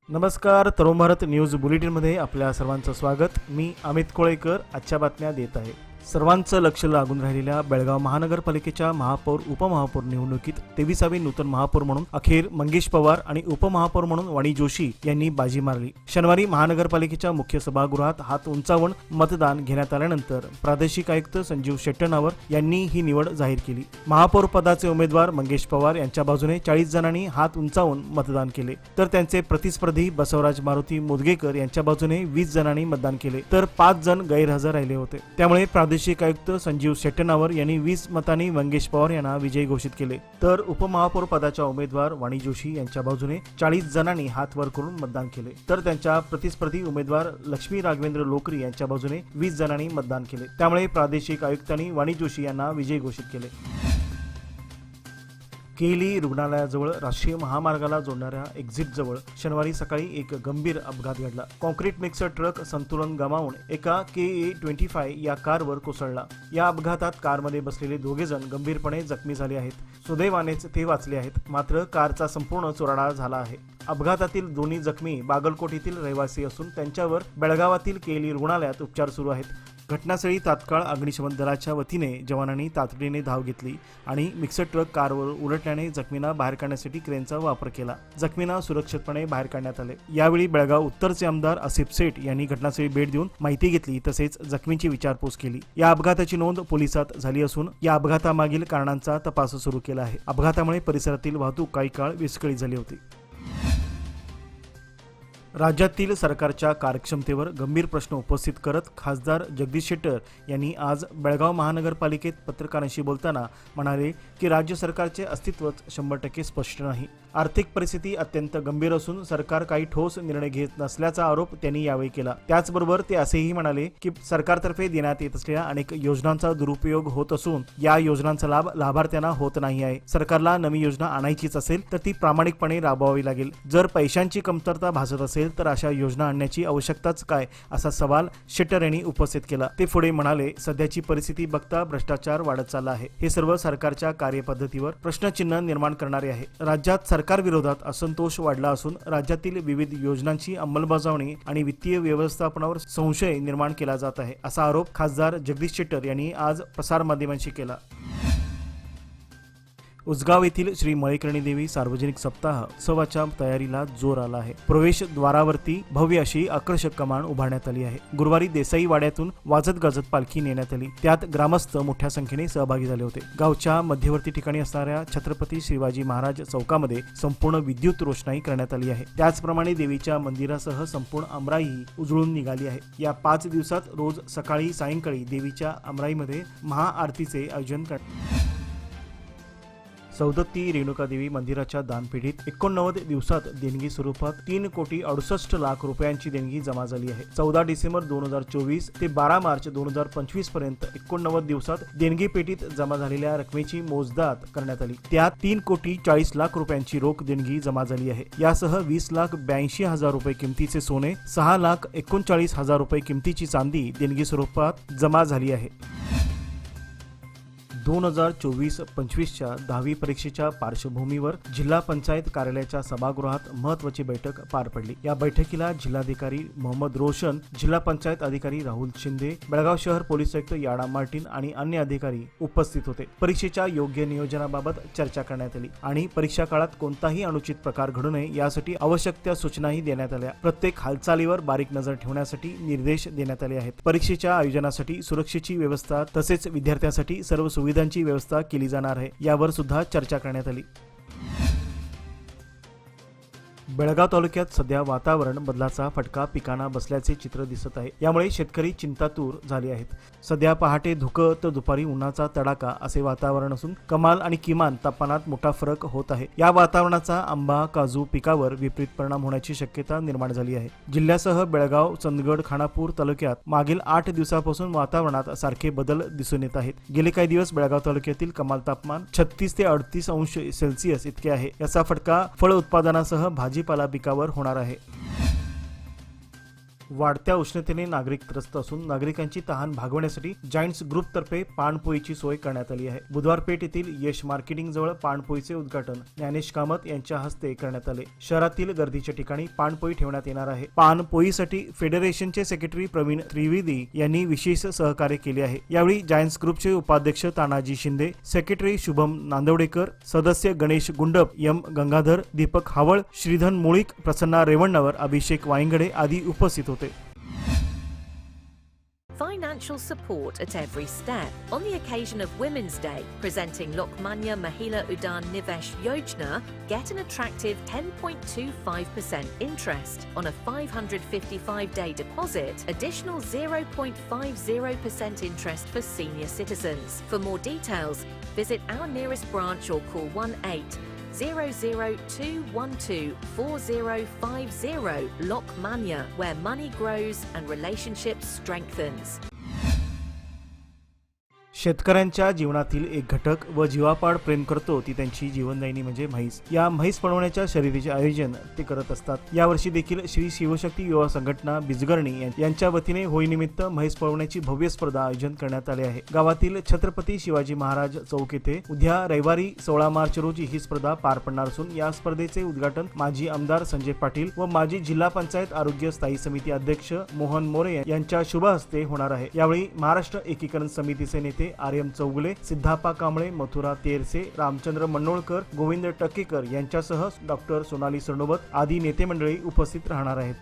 नमस्कार, तरुण भारत न्यूज बुलेटिनमध्ये आपल्या सर्वांचं स्वागत. मी अमित कोळेकर आजच्या बातम्या देत आहे. सर्वांचं लक्ष लागून राहिलेल्या बेळगाव महानगरपालिकेच्या महापौर उपमहापौर निवडणुकीत 23वी नूतन महापौर म्हणून अखेर मंगेश पवार आणि उपमहापौर म्हणून वाणी जोशी यांनी बाजी मारली. शनिवारी महानगरपालिकेच्या मुख्य सभागृहात हात उंचावून मतदान घेण्यात आल्यानंतर प्रादेशिक आयुक्त संजीव शेट्टनावर यांनी ही निवड जाहीर केली. महापौर पदाचे उमेदवार मंगेश पवार यांच्या बाजूने 40 जणांनी हात उंचावून मतदान केले, तर त्यांचे प्रतिस्पर्धी बसवराज मारुती मुदगेकर यांच्या बाजूने 20 जणांनी मतदान केले, तर 5 जण गैरहजर राहिले होते. त्यामुळे प्रादेशिक आयुक्त संजीव शेट्टनावर यांनी 20 मतांनी मंगेश पवार यांना विजयी घोषित केले, तर उपमहापौर पदाच्या उमेदवार वाणी जोशी यांच्या बाजूने 40 जणांनी हात वर करून मतदान केले, तर त्यांच्या प्रतिस्पर्धी उमेदवार लक्ष्मी राघवेंद्र लोकरी यांच्या बाजूने 20 जणांनी मतदान केले. त्यामुळे प्रादेशिक आयुक्तांनी वाणी जोशी यांना विजयी घोषित केले. केली रुग्णालयाजवळ राष्ट्रीय महामार्गाला जोडणाऱ्या एक्झिट जवळ शनिवारी सकाळी एक गंभीर अपघात घडला. कॉन्क्रीट मिक्सर ट्रक संतुलन गमावून एका KA-25 या कारवर कोसळला. या अपघातात कारमध्ये बसलेले दोघे जण गंभीरपणे जखमी झाले आहेत. सुदैवानेच ते वाचले आहेत, मात्र कारचा संपूर्ण चुराडा झाला आहे. अपघातातील दोन्ही जखमी बागलकोट येथील रहिवासी असून त्यांच्यावर बेळगावातील केली रुग्णालयात उपचार सुरू आहेत. घटनास्थळी तात्काळ अग्निशमन दलाच्या वतीने जवानांनी तातडीने धाव घेतली आणि मिक्सर ट्रक कारवर उलटल्याने जखमींना बाहेर काढण्यासाठी क्रेनचा वापर केला. जखमींना सुरक्षितपणे बाहेर काढण्यात आले. यावेळी बेळगाव उत्तरचे आमदार आसिफ सेठ यांनी घटनास्थळी भेट देऊन माहिती घेतली, तसेच जखमींची विचारपूस केली. या अपघाताची नोंद पोलिसात झाली असून या अपघातामागील कारणांचा तपास सुरू केला आहे. अपघातामुळे परिसरातील वाहतूक काही काळ विस्कळीत झाली होती. राज्यातील सरकारच्या कार्यक्षमतेवर गंभीर प्रश्न उपस्थित करत खासदार जगदीश शेट्टर यांनी आज बेळगाव महानगरपालिकेत पत्रकारांशी बोलताना म्हणाले की राज्य सरकारचे अस्तित्वच 100% स्पष्ट नाही. आर्थिक परिस्थिती अत्यंत गंभीर असून सरकार काही ठोस निर्णय घेत नसल्याचा आरोप त्यांनी यावेळी केला. त्याचबरोबर ते असेही म्हणाले की सरकारतर्फे देण्यात येत असलेल्या अनेक योजनांचा दुरुपयोग होत असून या योजनांचा लाभ लाभार्थ्यांना होत नाही आहे. सरकारला नवी योजना आणायचीच असेल तर ती प्रामाणिकपणे राबवावी लागेल. जर पैशांची कमतरता भासत असेल तर अशा योजना आणण्याची आवश्यकताच काय, असा सवाल शेट्टर यांनी उपस्थित केला. ते पुढे म्हणाले, सध्याची परिस्थिती बघता भ्रष्टाचार वाढत चालला आहे. हे सर्व सरकारच्या कार्यपद्धतीवर प्रश्नचिन्ह निर्माण करणारे आहे. राज्यात सरकार विरोधात असंतोष वाढला असून राज्यातील विविध योजनांची अंमलबजावणी आणि वित्तीय व्यवस्थापनावर संशय निर्माण केला जात आहे, असा आरोप खासदार जगदीश शेट्टर यांनी आज प्रसारमाध्यमांशी केला. उसगाव येथील श्री मळेकर्णी देवी सार्वजनिक सप्ताह उत्सवाच्या तयारीला जोर आला आहे. प्रवेशद्वारावरती भव्य अशी आकर्षक कमान उभारण्यात आली आहे. गुरुवारी देसाई वाड्यातून वाजत गाजत पालखी नेण्यात आली. त्यात ग्रामस्थ मोठ्या संख्येने सहभागी झाले होते. गावच्या मध्यवर्ती ठिकाणी असणाऱ्या छत्रपती शिवाजी महाराज चौकामध्ये संपूर्ण विद्युत रोषणाई करण्यात आली आहे. त्याचप्रमाणे देवीच्या मंदिरासह संपूर्ण अमराई उजळून निघाली आहे. या 5 दिवसात रोज सकाळी सायंकाळी देवीच्या अमराईमध्ये महाआरतीचे आयोजन करण्यात. सौदत्ती रेणुकादेवी मंदिराच्या दानपेढीत 89 दिवसात देणगी स्वरूपात 3,68,00,000 रुपयांची देणगी जमा झाली आहे. 14 डिसेंबर 2024 ते 12 मार्च 2025 पर्यंत 89 दिवसात देणगी पेटीत जमा झालेल्या रकमेची मोजदाद करण्यात आली. त्यात 3,40,00,000 रुपयांची रोख देणगी जमा झाली आहे. यासह 20,82,000 रुपये किमतीचे सोने, 6,39,000 रुपये किमतीची चांदी देणगी स्वरूपात जमा झाली आहे. 2024-25च्या 10वी परीक्षेच्या पार्श्वभूमीवर जिल्हा पंचायत कार्यालयाच्या सभागृहात महत्त्वाची बैठक पार पडली. या बैठकीला जिल्हाधिकारी मोहम्मद रोशन, जिल्हा पंचायत अधिकारी राहुल शिंदे, बेळगाव शहर पोलीस आयुक्त याडा मार्टिन आणि अन्य अधिकारी उपस्थित होते. परीक्षेच्या योग्य नियोजनाबाबत चर्चा करण्यात आली आणि परीक्षा काळात कोणताही अनुचित प्रकार घडू नये यासाठी आवश्यक त्या सूचनाही देण्यात आल्या. प्रत्येक हालचालीवर बारीक नजर ठेवण्यासाठी निर्देश देण्यात आले आहेत. परीक्षेच्या आयोजनासाठी सुरक्षेची व्यवस्था तसेच विद्यार्थ्यांसाठी सर्व सुविधांची व्यवस्था केली जाणार आहे, यावर सुद्धा चर्चा करण्यात आली. बेळगाव तालुक्यात सध्या वातावरण बदलाचा फटका पिकांना बसल्याचे चित्र दिसत आहे. यामुळे शेतकरी चिंतातूर झाले आहेत. सध्या पहाटे धुकं तर दुपारी उन्हाचा तडाखा असे वातावरण असून कमाल आणि किमान तापमानात मोठा फरक होत आहे. या वातावरणाचा आंबा काजू पिकावर विपरीत परिणाम होण्याची शक्यता निर्माण झाली आहे. जिल्ह्यासह बेळगाव, चंदगड, खानापूर तालुक्यात मागील 8 दिवसापासून वातावरणात सारखे बदल दिसून येत आहेत. गेले काही दिवस बेळगाव तालुक्यातील कमाल तापमान 36 ते 38 अंश सेल्सिअस इतके आहे. याचा फटका फळ उत्पादनासह भाजीपाला पिकावर होणार आहे. वाढत्या उष्णतेने नागरिक त्रस्त असून नागरिकांची तहान भागवण्यासाठी जायंट्स ग्रुप तर्फे पाणपोईची सोय करण्यात आली आहे। बुधवारपेठ येथील यश मार्केटिंग जवळ पाणपोईचे उद्घाटन ज्ञानेश कामत यांच्या हस्ते करण्यात आले। शहरातील गर्दीच्या ठिकाणी पाणपोई ठेवण्यात येणार आहे। पाणपोईसाठी फेडरेशनचे सेक्रेटरी प्रवीण त्रिवेदी यांनी विशेष सहकार्य केले आहे। यावेळी जायंट्स ग्रुपचे उपाध्यक्ष तानाजी शिंदे, सेक्रेटरी शुभम नांदवडेकर, सदस्य गणेश गुंडप, एम गंगाधर, दीपक हावळ, श्रीधन मुळीक, प्रसन्ना रेवण्णवर, अभिषेक वायंगडे आदी उपस्थित होते। Financial support at every step. On the occasion of Women's Day, presenting Lokmanya Mahila Udan Nivesh Yojana, get an attractive 10.25% interest on a 555-day deposit, additional 0.50% interest for senior citizens. For more details, visit our nearest branch or call 1800-212-4050. Lokmanya, where money grows and relationships strengthens. शेतकऱ्यांच्या जीवनातील एक घटक व जीवापाड प्रेम करतो ती त्यांची जीवनदायिनी म्हणजे म्हैस। या म्हैस पळवण्याच्या शर्यतीचे आयोजन ते करत असतात। यावर्षी देखील श्री शिवशक्ती युवा संघटना बिजगर्णी यांच्या वतीने होळीनिमित्त म्हैस पळवण्याची भव्य स्पर्धा आयोजन करण्यात आले आहे। गावातील छत्रपती शिवाजी महाराज चौक येथे उद्या रविवारी 16 मार्च रोजी ही स्पर्धा पार पडणार असून या स्पर्धेचे उद्घाटन माजी आमदार संजय पाटील व माजी जिल्हा पंचायत आरोग्य स्थायी समिती अध्यक्ष मोहन मोरे यांच्या शुभ हस्ते होणार आहे। यावेळी महाराष्ट्र एकीकरण समितीचे नेते आर्यम चौगुले, सिद्धापा कांबळे, मथुरा तेरसे, रामचंद्र मन्नोळकर, गोविंद टक्केकर यांच्यासह डॉक्टर सोनाली सरनोबत आदी नेते मंडळी उपस्थित राहणार आहेत।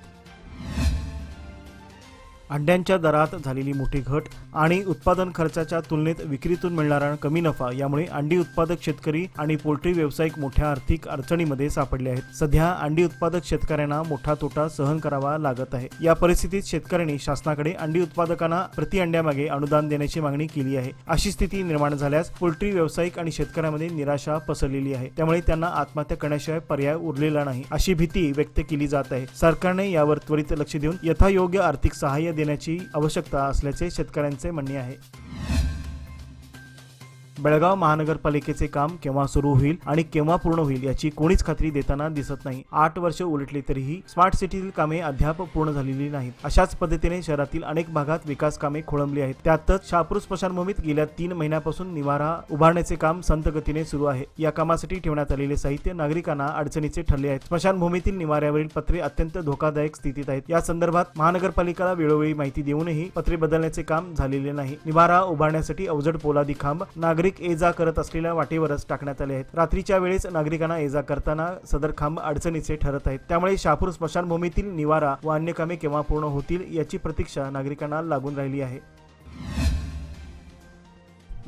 अंड्यांच्या दरात झालेली मोठी घट आणि उत्पादन खर्चाच्या तुलनेत विक्रीतून मिळणारा कमी नफा यामुळे अंडी उत्पादक शेतकरी आणि पोल्ट्री व्यावसायिक मोठ्या आर्थिक अडचणीमध्ये सापडले आहेत। सध्या अंडी उत्पादक शेतकऱ्यांना मोठा तोटा सहन करावा लागत आहे। या परिस्थितीत शेतकऱ्यांनी शासनाकडे अंडी उत्पादकांना प्रति अंड्यामागे अनुदान देण्याची मागणी केली आहे। अशी स्थिती निर्माण झाल्यास पोल्ट्री व्यावसायिक आणि शेतकऱ्यांमध्ये निराशा पसरलेली आहे। त्यामुळे त्यांना आत्महत्या करण्याशिवाय पर्याय उरलेला नाही अशी भीती व्यक्त केली जात आहे। सरकारने यावर त्वरित लक्ष देऊन यथायोग्य आर्थिक सहाय्य देण्याची आवश्यकता असल्याचे शेतकऱ्यांचे म्हणणे आहे। बेळगाव महानगरपालिकेचे काम केव्हा सुरू होईल आणि केव्हा पूर्ण होईल याची कोणीच खात्री देताना दिसत नाही। 8 वर्ष उलटली तरीही स्मार्ट सिटीतील कामे अद्याप पूर्ण झालेली नाहीत। अशाच पद्धतीने शहरातील अनेक भागात विकास कामे खोळंबली आहेत। त्यातच शहापूर स्मशानभूमीत गेल्या 3 महिन्यापासून निवारा उभारण्याचे काम संत गतीने सुरू आहे। या कामासाठी ठेवण्यात आलेले साहित्य नागरिकांना अडचणीचे ठरले आहे। स्मशानभूमीतील निवाऱ्यावरील पत्रे अत्यंत धोकादायक स्थितीत आहेत। या संदर्भात महानगरपालिकेला वेळोवेळी माहिती देऊनही पत्रे बदलण्याचे काम झालेले नाही। निवारा उभारण्यासाठी अवजड पोलादी खांब नागरिक ये-जा करत असलेल्या वाटेवरच टाकण्यात आले आहेत। रात्रीच्या वेळेस नागरिकांना ये-जा करताना सदर खांब अडचणीचे ठरत आहेत। त्यामुळे शहापूर स्मशानभूमीतील निवारा व अन्य कामे केव्हा पूर्ण होतील याची प्रतीक्षा नागरिकांना लागून राहिली आहे।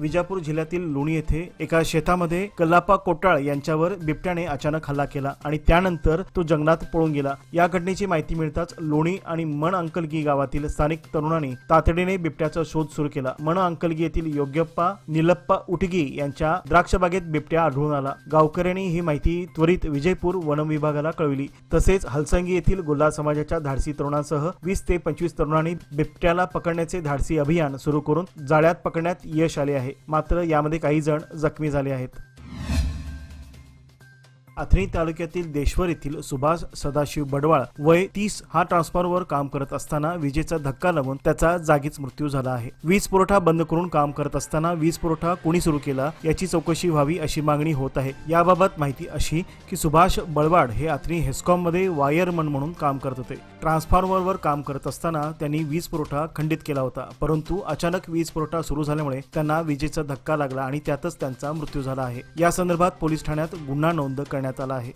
विजापूर जिल्ह्यातील लोणी येथे एका शेतामध्ये कल्लाप्पा कोटाळ यांच्यावर बिबट्याने अचानक हल्ला केला आणि त्यानंतर तो जंगलात पळून गेला। या घटनेची माहिती मिळताच लोणी आणि मन अंकलगी गावातील स्थानिक तरुणांनी तातडीने बिबट्याचा शोध सुरू केला। मन अंकलगी येथील योग्यप्पा निलप्पा उटगी यांच्या द्राक्षबागेत बिबट्या आढळून आला। गावकऱ्यांनी ही माहिती त्वरित विजयपूर वन विभागाला कळविली। तसेच हलसंगी येथील गोल्ला समाजाच्या धाडसी तरुणांसह 20 ते 25 तरुणांनी बिबट्याला पकडण्याचे धाडसी अभियान सुरू करून जाळ्यात पकडण्यात यश आले आहे। मात्र यामध्ये काही जण जखमी झाले आहेत। अथणी तालुक्यातील देशवर येथील सुभाष सदाशिव बडवाळ वय 30 हा ट्रान्सफॉर्मरवर काम करत असताना विजेचा धक्का लागून त्याचा जागीच मृत्यू झाला आहे। वीज पुरवठा बंद करून काम करत असताना वीज पुरवठा कोणी सुरू केला याची चौकशी व्हावी अशी मागणी होत आहे। याबाबत माहिती अशी की सुभाष बडवाळ हे अथणी हेस्कॉम मध्ये वायरमन म्हणून काम करत होते। ट्रान्सफॉर्मरवर काम करत असताना त्यांनी वीज पुरवठा खंडित केला होता, परंतु अचानक वीज पुरवठा सुरू झाल्यामुळे त्यांना विजेचा धक्का लागला आणि त्यातच त्यांचा मृत्यू झाला आहे। या संदर्भात पोलीस ठाण्यात गुन्हा नोंद करण्यात आला आहे।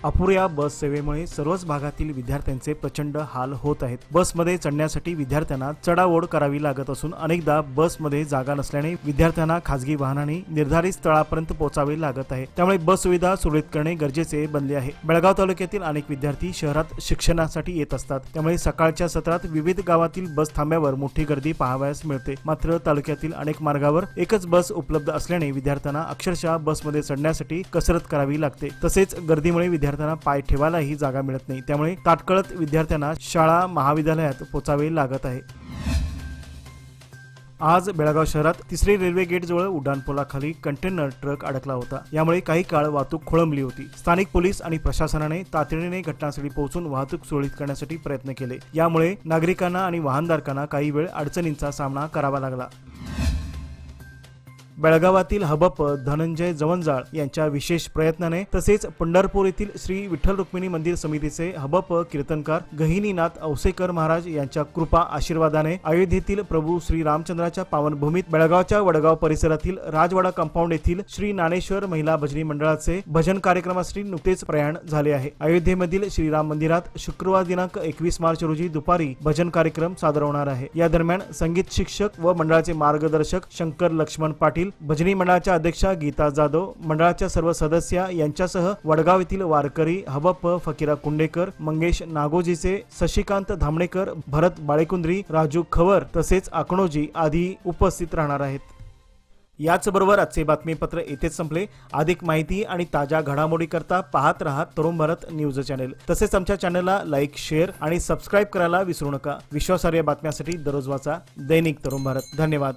अपुऱ्या बस सेवेमुळे सर्वच भागातील विद्यार्थ्यांचे प्रचंड हाल होत आहेत। बसमध्ये चढण्यासाठी विद्यार्थ्यांना चढाओढ करावी लागत असून अनेकदा बसमध्ये जागा नसल्याने विद्यार्थ्यांना खासगी वाहनाने निर्धारित स्थळापर्यंत पोहोचावे लागत आहे। त्यामुळे बस सुविधा सुरळीत करणे गरजेचे बनले आहे। बेळगाव तालुक्यातील अनेक विद्यार्थी शहरात शिक्षणासाठी येत असतात, त्यामुळे सकाळच्या सत्रात विविध गावातील बस थांब्यावर मोठी गर्दी पाहावयास मिळते। मात्र तालुक्यातील अनेक मार्गावर एकच बस उपलब्ध असल्याने विद्यार्थ्यांना अक्षरशः बसमध्ये चढण्यासाठी कसरत करावी लागते। तसेच गर्दीमुळे विद्यार्थ्यांना पाय ठेवायलाही जागा मिळत नाही, त्यामुळे तात्काळत विद्यार्थ्यांना शाळा महाविद्यालयात पोचावे लागत आहे। आज बेळगाव शहरात तिसरी रेल्वे गेट जवळ उड्डाणपुलाखाली कंटेनर ट्रक अडकला होता. यामुळे काही काळ वाहतूक खोळंबली होती. स्थानिक पोलीस आणि प्रशासनाने तातडीने घटनास्थळी पोहोचून वाहतूक सुरळीत करण्यासाठी प्रयत्न केले. यामुळे नागरिकांना आणि वाहनधारकांना काही वेळ अडचणींचा सामना करावा लागला. बेळगावातील हबप धनंजय जवंजाळ यांच्या विशेष प्रयत्नाने तसेच पंढरपूर येथील श्री विठ्ठल रुक्मिणी मंदिर समितीचे हबप कीर्तनकार गहिनीनाथ औसेकर महाराज यांच्या कृपा आशीर्वादाने अयोध्येतील प्रभू श्री रामचंद्राच्या पावनभूमीत बेळगावच्या वडगाव परिसरातील राजवाडा कंपाऊंड येथील श्री ज्ञानेश्वर महिला भजनी मंडळाचे भजन कार्यक्रमासाठी नुकतेच प्रयाण झाले आहे. अयोध्येमधील श्रीराम मंदिरात शुक्रवार दिनांक 21 मार्च रोजी दुपारी भजन कार्यक्रम सादर होणार आहे. या दरम्यान संगीत शिक्षक व मंडळाचे मार्गदर्शक शंकर लक्ष्मण पाटील, भजनी मंडळाच्या अध्यक्षा गीता जाधव, मंडळाच्या सर्व सदस्य यांच्यासह वडगाव येथील वारकरी, हबप फकीरा कुंडेकर, मंगेश नागोजीचे, शशिकांत धामणेकर, भरत बाळेकुंद्री, राजू खवर तसेच आकणोजी आदी उपस्थित राहणार आहेत. याचबरोबर आजचे बातमीपत्र येथेच संपले. अधिक माहिती आणि ताज्या घडामोडी करता पाहत रहा तरुण भारत न्यूज चॅनेल. तसेच आमच्या चॅनलला लाईक, शेअर आणि सबस्क्राईब करायला विसरू नका. विश्वासार्ह बातम्यांसाठी दररोज वाचा दैनिक तरुण भारत. धन्यवाद.